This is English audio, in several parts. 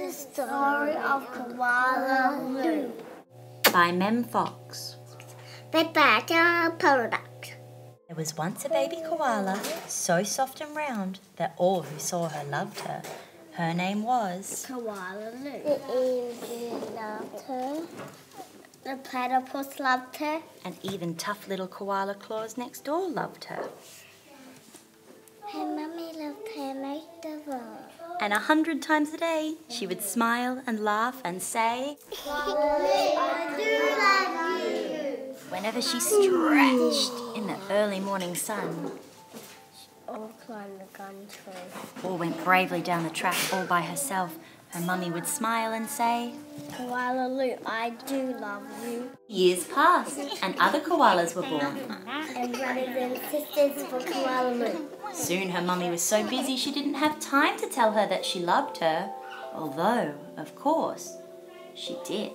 The Story of Koala Lou by Mem Fox. Better product. There was once a baby koala, so soft and round that all who saw her loved her. Her name was Koala Lou. The Indian loved her. The platypus loved her. And even tough little koala claws next door loved her. Her mummy loved her most of all. And 100 times a day she would smile and laugh and say, Koala Lou, I do love you. Whenever she stretched in the early morning sun, All climbed the gum tree. or went bravely down the track all by herself, her mummy would smile and say, Koala Lou, I do love you. Years passed and other koalas were born. And brothers and sisters for Koala Lou. Soon her mummy was so busy she didn't have time to tell her that she loved her, although, of course, she did.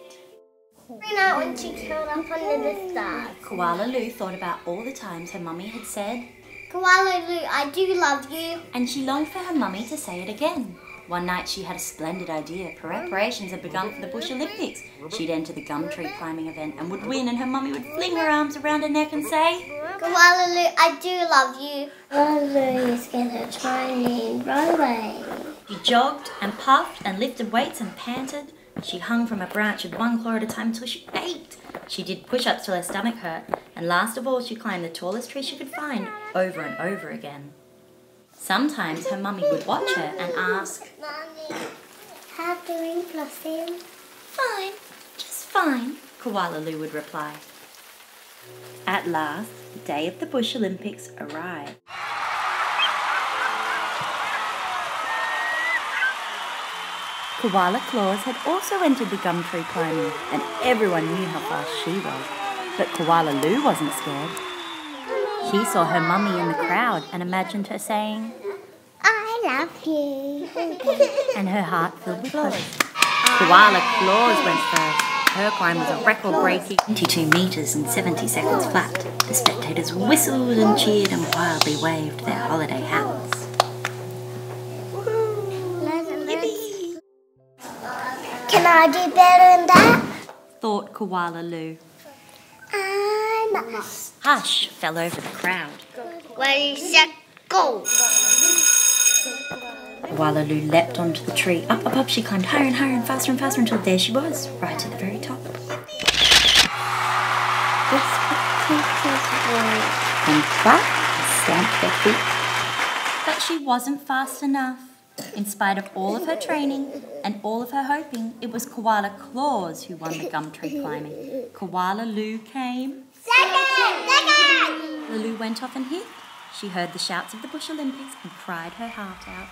You know when she curled up under the stars. Koala Lou thought about all the times her mummy had said, Koala Lou, I do love you. and she longed for her mummy to say it again. One night she had a splendid idea. Preparations had begun for the Bush Olympics. She'd enter the gum tree climbing event and would win, and her mummy would fling her arms around her neck and say, Koala Lou, I do love you. Koala Lou is gonna try and run away. She jogged and puffed and lifted weights and panted. She hung from a branch with one claw at a time until she ached. She did push-ups till her stomach hurt, and last of all she climbed the tallest tree she could find, over and over again. Sometimes her mummy would watch her and ask, Mommy, how doing, Blossom? Fine, just fine, Koala Lou would reply. At last, the day of the Bush Olympics arrived. Koala Claus had also entered the gum tree climbing, and everyone knew how fast she was. But Koala Lou wasn't scared. She saw her mummy in the crowd and imagined her saying, I love you. and her heart filled with hope. Koala Claus went first. Her climb was a record-breaking 22 metres and 70 seconds flat. The spectators whistled and cheered and wildly waved their holiday hats. Yippee! Can I do better than that? Thought Koala Lou. I must. Hush fell over the crowd. Ready, set, go. Koala Lou leapt onto the tree. Up, up, up she climbed higher and faster until there she was, right at the very top. And clap and stamped their feet. But she wasn't fast enough. In spite of all of her training and all of her hoping, it was Koala Claus who won the gum tree climbing. Koala Lou came. Second! Lou went off and hid. She heard the shouts of the Bush Olympics and cried her heart out.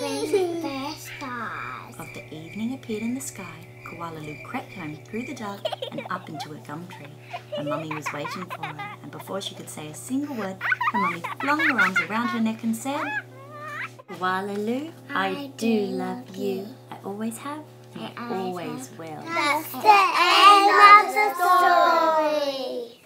When the first stars. Of the evening appeared in the sky, Koala Lou crept home through the dark and up into a gum tree. Her mummy was waiting for her, and before she could say a single word, her mummy flung her arms around her neck and said, Koala Lou, I do love you. I always have, and I always will. That's the end of the story.